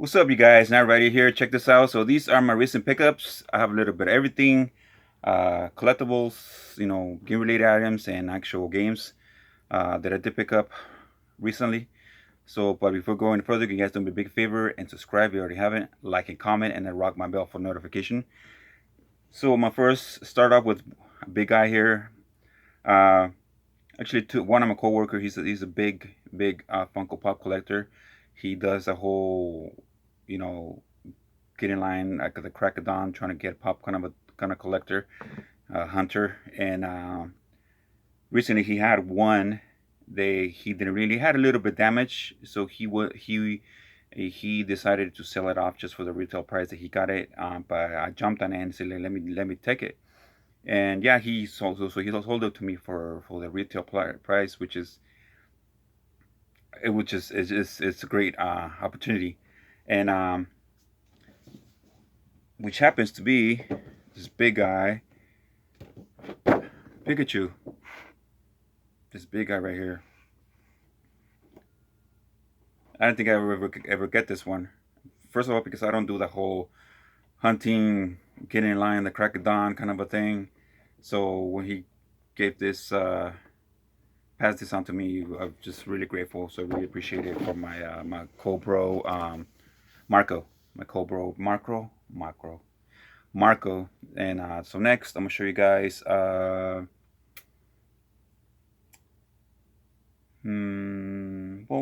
What's up, you guys? Nightrider here. Check this out. So these are my recent pickups. I have a little bit of everything, collectibles, game-related items, and actual games that I did pick up recently. So, but before going further, you guys do me a big favor and subscribe if you already haven't. Like and comment, and then rock my bell for notification. So my first start off with a big guy here. Uh, Actually, one of my coworker. He's a big Funko Pop collector. He does a whole, you know, get in line like the crack of dawn, trying to get pop kind of collector, hunter. And recently he had one. He didn't really had a little bit damage, so he decided to sell it off just for the retail price that he got it. But I jumped on it and said, let me take it. And yeah, he sold it to me for the retail price, it's a great opportunity. And which happens to be this big guy, Pikachu. This big guy right here. I don't think I ever get this one. First of all, because I don't do the whole hunting, getting in line, the crack of dawn kind of a thing. So when he gave this, passed this on to me, I'm just really grateful. So I really appreciate it for my co-bro, Marco. My co-bro, Marco. And so next, I'm gonna show you guys. Well,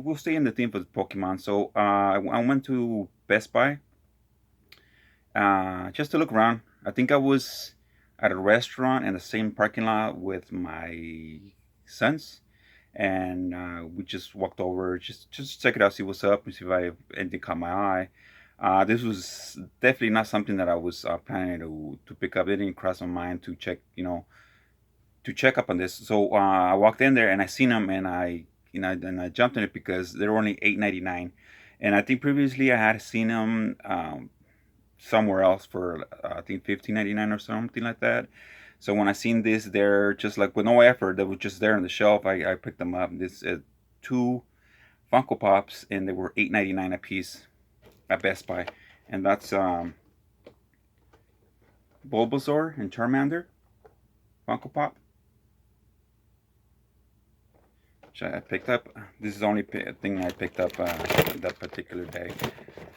we'll stay in the theme for the Pokemon. So I went to Best Buy just to look around. I think I was at a restaurant in the same parking lot with my sons, and we just walked over just to check it out, see what's up, and see if anything caught my eye. This was definitely not something that I was planning to pick up. It didn't cross my mind to check, to check up on this. So I walked in there and I seen them, and I jumped in it because they're only $8.99, and I think previously I had seen them somewhere else for I think $15.99 or something like that. So when I seen this, they're just like with no effort. They were just there on the shelf. I picked them up. This two Funko Pops, and they were $8.99 a piece at Best Buy, and that's Bulbasaur and Charmander Funko Pop. Which I picked up. This is the only thing I picked up that particular day.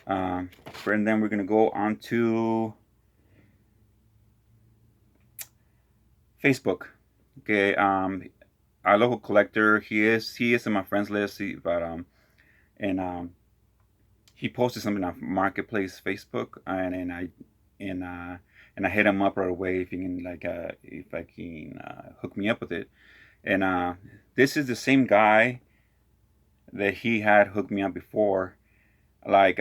And then we're gonna go on to Facebook. Okay, our local collector. He is in my friends list. He posted something on Marketplace Facebook, and I hit him up right away if he can if I can hook me up with it. And this is the same guy that he had hooked me up before. Like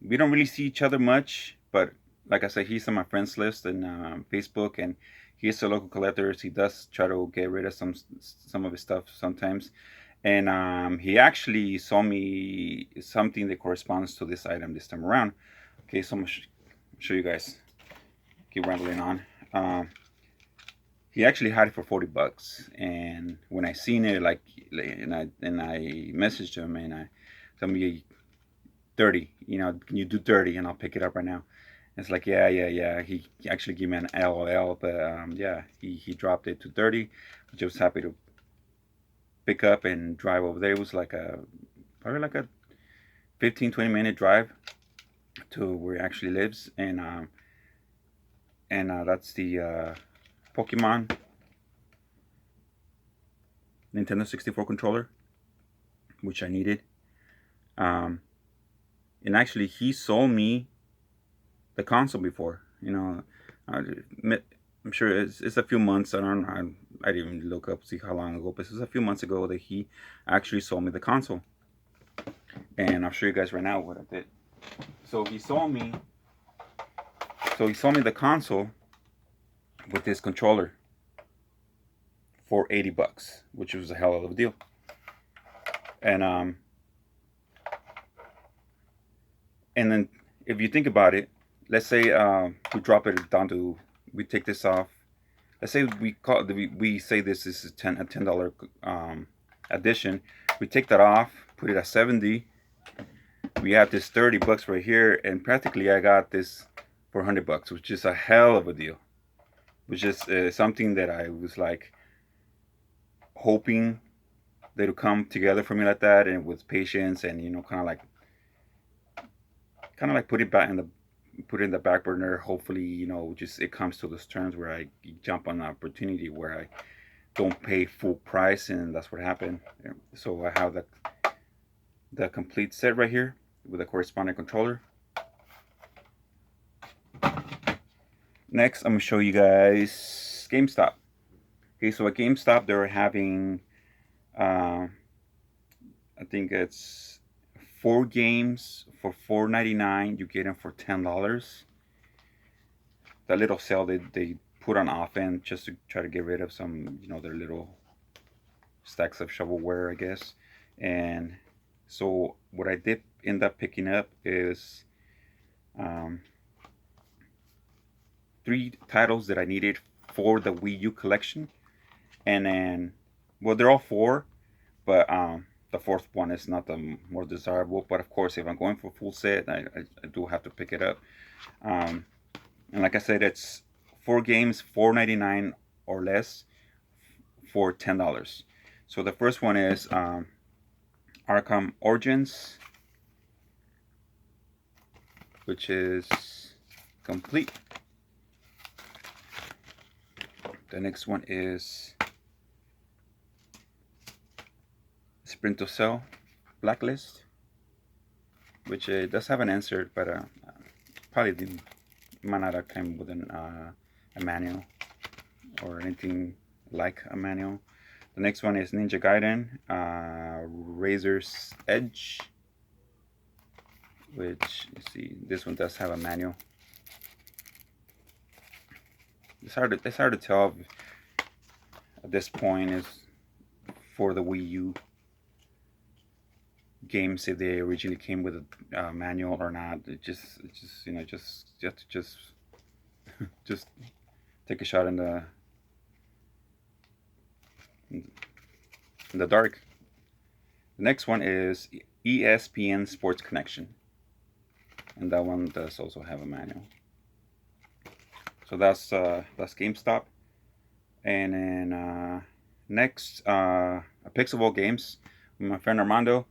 we don't really see each other much, but like I said, he's on my friends list and Facebook, and he's a local collector. He does try to get rid of some of his stuff sometimes, and he actually saw me something that corresponds to this item this time around. Okay, so I'm gonna show you guys. Keep rambling on. He actually had it for $40, and when I seen it, and I messaged him, and I told me 30. Can you do 30, and I'll pick it up right now. And it's like, yeah. He actually gave me an LOL, but yeah, he dropped it to 30, which I was happy to pick up and drive over there. It was probably like a 15-20 minute drive to where he actually lives, and that's the Pokemon Nintendo 64 controller, which I needed. And actually, he sold me the console before. I'm sure it's a few months. I didn't even look up to see how long ago, but it's a few months ago that he actually sold me the console. And I'll show you guys right now what I did. So he sold me the console with this controller for $80, which was a hell of a deal. And then if you think about it, let's say we drop it down to, we take this off. Let's say we say this is a $10 addition. We take that off, put it at 70. we have this 30 bucks right here, and practically I got this for 100 bucks, which is a hell of a deal. Which is something that I was like hoping they would come together for me like that, and with patience, and kind of like put it in the back burner. Hopefully, just it comes to those terms where I jump on an opportunity where I don't pay full price, and that's what happened. So I have the complete set right here with the corresponding controller. Next, I'm gonna show you guys GameStop. Okay, so at GameStop they're having, I think it's 4 games for $4.99. You get them for $10. That little sale they put on often just to try to get rid of some, their little stacks of shovelware, I guess. And so what I did end up picking up is 3 titles that I needed for the Wii U collection. And then, well, they're all 4, but the 4th one is not the more desirable. But of course, if I'm going for a full set, I do have to pick it up. And like I said, it's 4 games, $4.99 or less for $10. So the first one is Arkham Origins, which is complete. The next one is Splinter Cell Blacklist, which does have an insert, but probably might not have come with a manual or anything like a manual. The next one is Ninja Gaiden Razor's Edge, which, you see, this one does have a manual. It's hard to tell at this point is for the Wii U games if they originally came with a manual or not. Just just take a shot in the dark. The next one is ESPN Sports Connection, and that one does also have a manual. So that's GameStop. And then next, Pixelball Games with my friend Armando.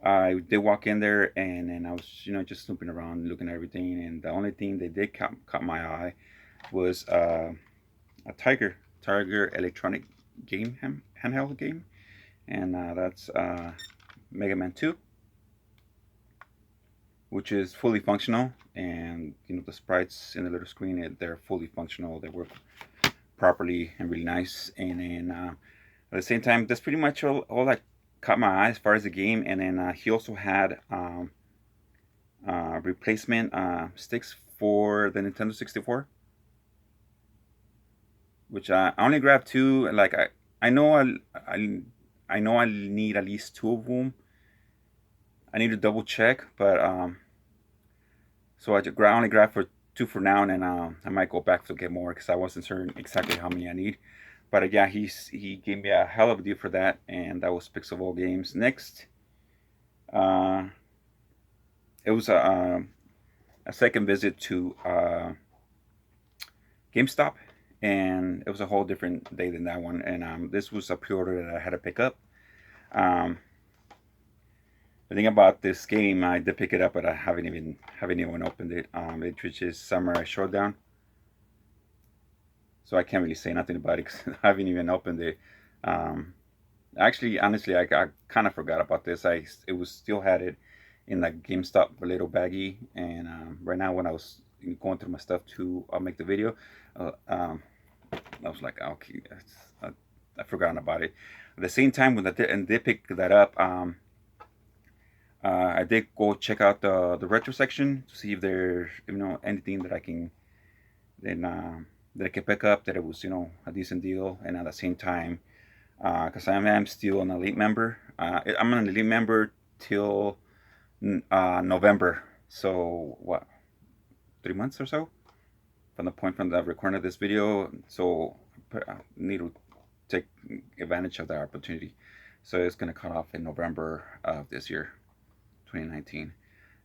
I did walk in there, and then I was just snooping around, looking at everything, and the only thing that did caught my eye was a Tiger electronic game handheld game, and that's Mega Man 2, which is fully functional, and the sprites in the little screen, they're fully functional. They work properly and really nice. And then at the same time, that's pretty much all that caught my eye as far as the game. And then he also had replacement sticks for the Nintendo 64, which I only grabbed 2. Like I know I know I need at least 2 of them. I need to double check, but so I only grabbed for 2 for now, and then I might go back to get more because I wasn't certain exactly how many I need. But yeah, he gave me a hell of a deal for that, and that was Pixelball Games. Next, it was a second visit to GameStop, and it was a whole different day than that one. And this was a pre-order that I had to pick up. The thing about this game, I did pick it up, but I haven't even opened it. Which is Samurai Showdown. So I can't really say nothing about it because I haven't even opened it. Actually, honestly, I kind of forgot about this. It was still had it in the GameStop little baggie, and right now when I was going through my stuff to make the video, I was like, okay, I forgotten about it. At the same time, when I did pick that up, I did go check out the retro section to see if there's anything that I can that I can pick up that it was a decent deal. And at the same time, because I am still an elite member, I'm an elite member till November. So what, 3 months or so from the point from the recording of this video. So I need to take advantage of that opportunity. So it's gonna cut off in November of this year. 2019.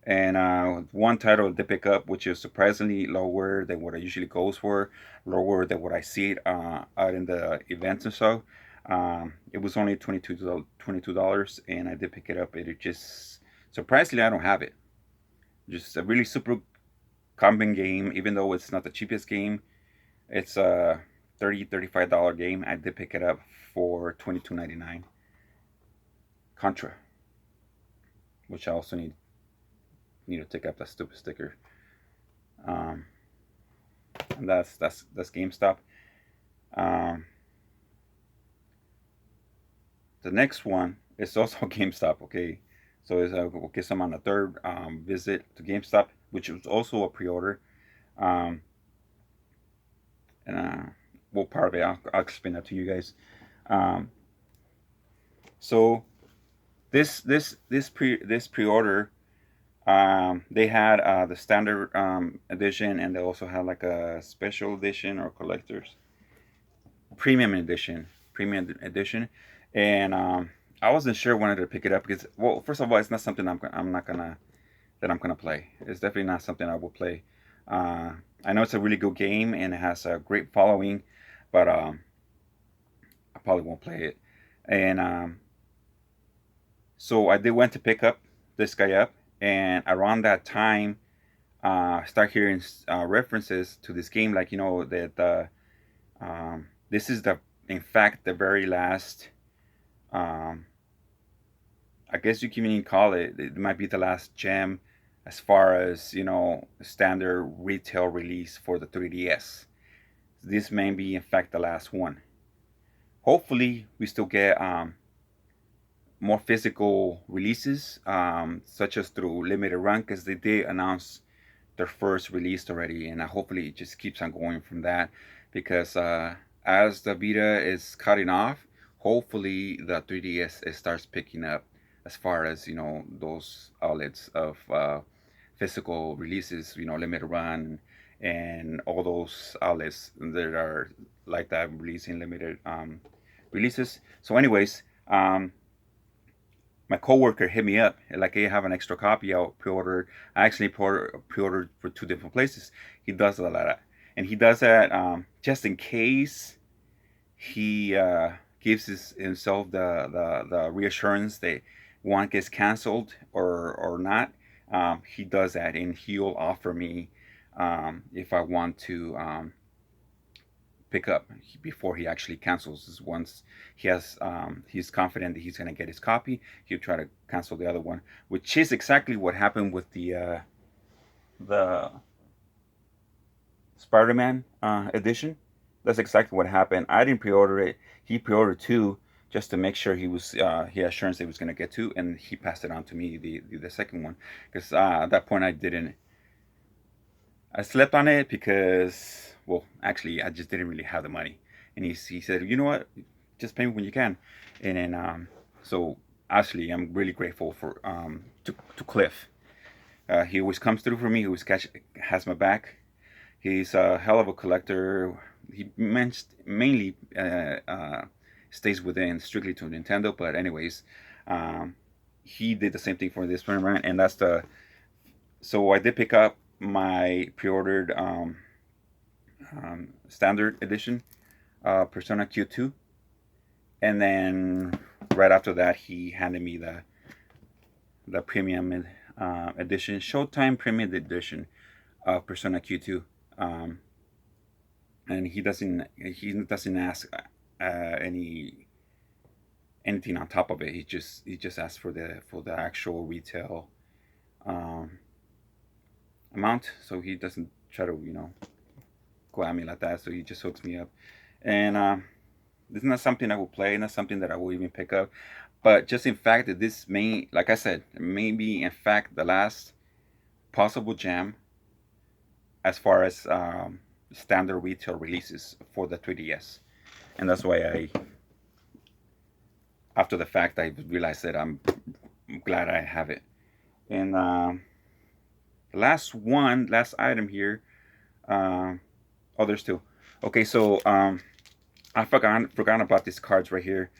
And one title to pick up, which is surprisingly lower than what I usually goes for, lower than what I see it out in the events and so. It was only $22, and I did pick it up. It just surprisingly I don't have it. Just a really super common game, even though it's not the cheapest game. It's a $35 game. I did pick it up for $22.99. Contra, which I also need to take up that stupid sticker. Um, and that's GameStop. Um, the next one is also GameStop. Okay, so it's okay. So I'm on a third visit to GameStop, which was also a pre-order. Um, and well, part of it, I'll explain that to you guys. Um, so this pre-order, they had the standard edition, and they also had like a special edition or collector's premium edition, and I wasn't sure when to pick it up because, well, first of all, it's not something I'm not gonna play. It's definitely not something I will play. I know it's a really good game and it has a great following, but I probably won't play it. And so I did went to pick up this guy up, and around that time, start hearing references to this game, like, that this is in fact the very last. I guess you can even call it. It might be the last gem, as far as standard retail release for the 3DS. This may be in fact the last one. Hopefully, we still get more physical releases, such as through limited run, because they did announce their first release already, and hopefully it just keeps on going from that, because as the Vita is cutting off, hopefully the 3DS it starts picking up as far as those outlets of physical releases, limited run, and all those outlets that are like that releasing limited releases. So anyways, my coworker hit me up like, hey, I have an extra copy. I pre-ordered. I actually pre-ordered for two different places. He does a lot of that, and he does that just in case he gives himself the reassurance that one gets canceled or not. He does that, and he'll offer me if I want to pick up before he actually cancels. Once he's confident that he's going to get his copy, he'll try to cancel the other one, which is exactly what happened with the Spider-Man edition. That's exactly what happened. I didn't pre-order it. He pre-ordered two just to make sure he had assurance that he was going to get two, and he passed it on to me, the second one, because at that point I slept on it because, well, actually, I just didn't really have the money. And he said, you know what, just pay me when you can. And then, so actually, I'm really grateful for to Cliff. He always comes through for me. He always has my back. He's a hell of a collector. He mainly stays within strictly to Nintendo. But anyways, he did the same thing for this one, and that's the. So I did pick up my pre-ordered standard edition Persona Q2, and then right after that he handed me the premium edition, Showtime Premium Edition of Persona Q2, and he doesn't ask anything on top of it. He just asks for the actual retail amount, so he doesn't try to go at me like that. So he just hooks me up, and this is not something I will play, not something that I will even pick up, but just in fact that this may, like I said, may be in fact the last possible jam as far as standard retail releases for the 3DS, and that's why after the fact I realized that I'm glad I have it. And last item here. There's two. Okay, so I forgot about these cards right here.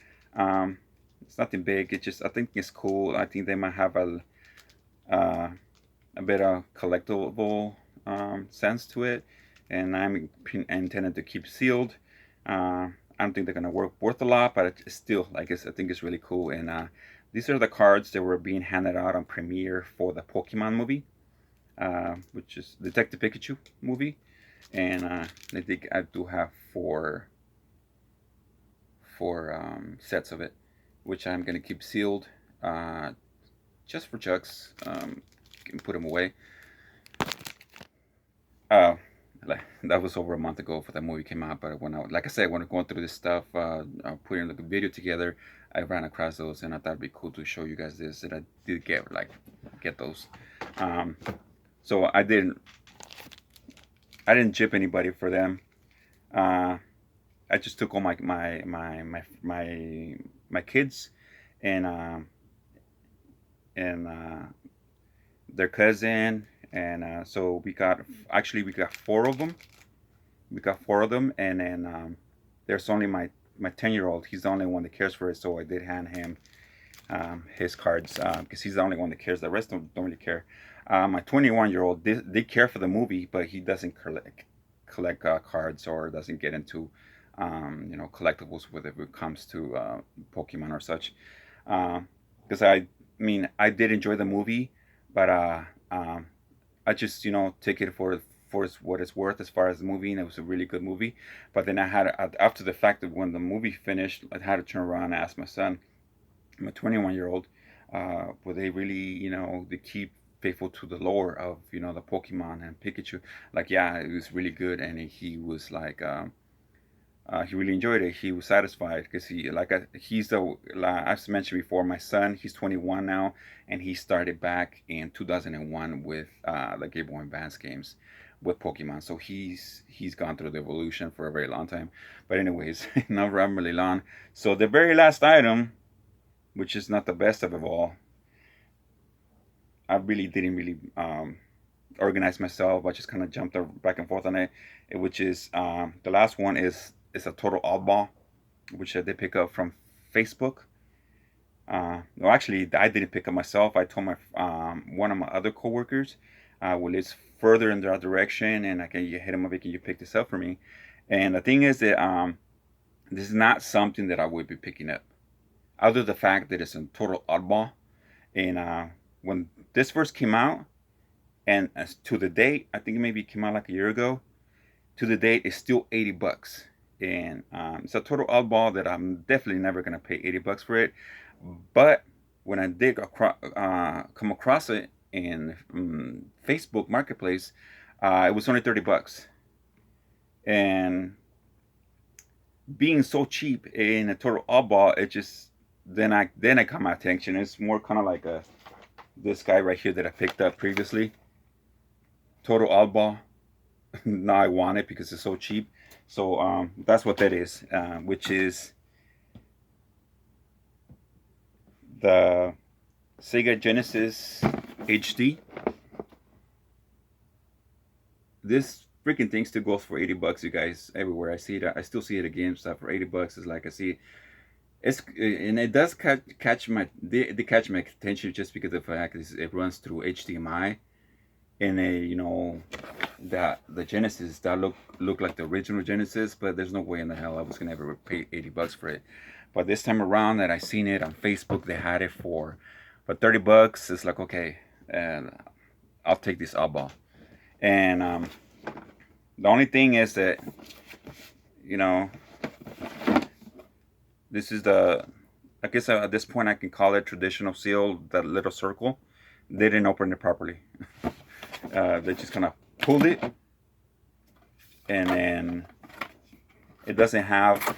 It's nothing big. It just, I think it's cool. I think they might have uh, a bit of collectible sense to it, and I'm intended to keep sealed. I don't think they're gonna work worth a lot, but it's still, I guess, I think it's really cool. And these are the cards that were being handed out on premiere for the Pokemon movie, which is Detective Pikachu movie. And I think I do have four sets of it, which I'm gonna keep sealed, just for Chucks. Can put them away. Uh, that was over a month ago for that movie came out. But when like I said, when I'm going through this stuff, putting like a video together, I ran across those, and I thought it'd be cool to show you guys this. That I did get those. Um, so I didn't jip anybody for them. Uh, I just took all my kids and and their cousin, and so we got four of them. We got four of them, and then there's only my 10-year-old. He's the only one that cares for it, so I did hand him his cards because he's the only one that cares. The rest don't really care. My 21-year-old did care for the movie, but he doesn't collect cards or doesn't get into collectibles with it when it comes to Pokemon or such. Because I mean I did enjoy the movie, but I just take it for what it's worth as far as the movie, and it was a really good movie. But then I had after the fact that when the movie finished, I had to turn around and ask my son, my 21-year-old, were they really they keep faithful to the lore of the Pokemon and Pikachu? Like, yeah, it was really good, and he was like. He really enjoyed it. He was satisfied because he's like I've mentioned before. My son, he's 21 now, and he started back in 2001 with the Game Boy Advance games with Pokemon. So he's gone through the evolution for a very long time. But anyways, not really long. So the very last item, which is not the best of it all, I really didn't really organize myself. I just kind of jumped back and forth on it, which is the last one is a total oddball, which I did pick up from Facebook. No, actually, I didn't pick up myself. I told my one of my other coworkers, well, it's further in that direction, and I can hit him up. Can you pick this up for me? And the thing is that this is not something that I would be picking up, other the fact that it's a total oddball. And when this first came out, and as to the date, I think maybe it came out like a year ago. To the date, it's still $80, and it's a total oddball that I'm definitely never gonna pay $80 for it. But when I did come across it in Facebook Marketplace, it was only $30, and being so cheap in a total oddball, it just then I caught my attention. It's more kind of like this guy right here that I picked up previously. Total oddball. Now I want it because it's so cheap. So that's what that is, which is the Sega Genesis HD. This freaking thing still goes for $80, you guys. Everywhere I see it, I still see it at GameStop for $80. It's like I see and it does catch my attention just because of the fact it runs through HDMI, and that the Genesis that look like the original Genesis, but there's no way in the hell I was gonna ever pay $80 for it. But this time around that I seen it on Facebook, they had it for $30. It's like, okay, and I'll take this oddball. And the only thing is that this is I guess at this point I can call it traditional seal, that little circle. They didn't open it properly. They just kind of pulled it, and then it doesn't have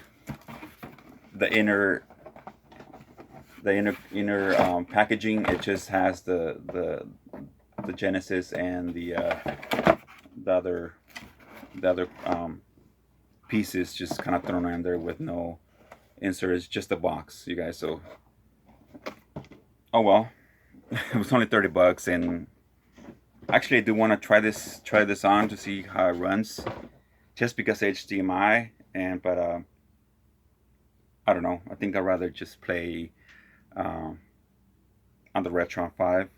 the inner packaging. It just has the Genesis and the other pieces just kind of thrown in there with no insert. It's just a box, you guys. So oh well. It was only $30, and actually I do want to try this on to see how it runs, just because HDMI. But I don't know. I think I'd rather just play on the Retron 5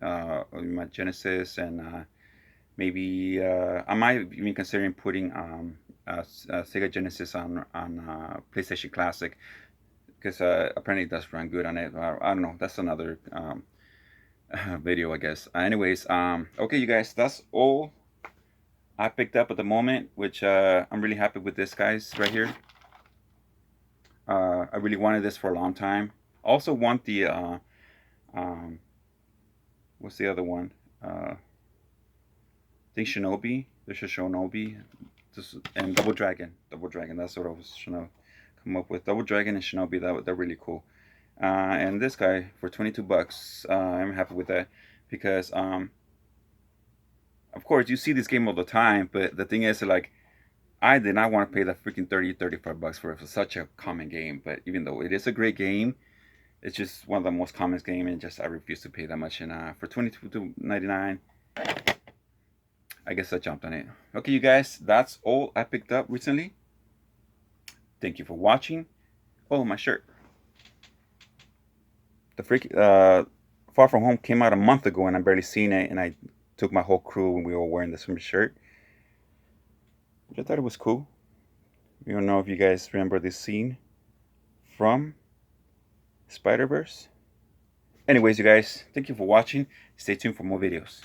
my Genesis, and maybe I might even considering putting Sega Genesis on PlayStation Classic, because apparently it does run good on it. I don't know. That's another video, I guess. Anyways, okay, you guys, that's all I picked up at the moment, which I'm really happy with this, guys, right here. I really wanted this for a long time. Also want the what's the other one? I think Shinobi. There's a Shinobi, and Double Dragon. Double Dragon. That's what I was trying to come up with. Double Dragon and Shinobi. They're really cool. And this guy for 22 bucks. I'm happy with that because of course you see this game all the time, but the thing is, like, I did not want to pay that freaking 35 bucks for it for such a common game. But even though it is a great game, it's just one of the most common games, and just I refuse to pay that much. And for $22.99, I guess I jumped on it. Okay, you guys, that's all I picked up recently. Thank you for watching. Oh, my shirt. The Far From Home came out a month ago, and I barely seen it, and I took my whole crew and we were wearing the same shirt. I thought it was cool. I don't know if you guys remember this scene from Spider-Verse. Anyways, you guys, thank you for watching. Stay tuned for more videos.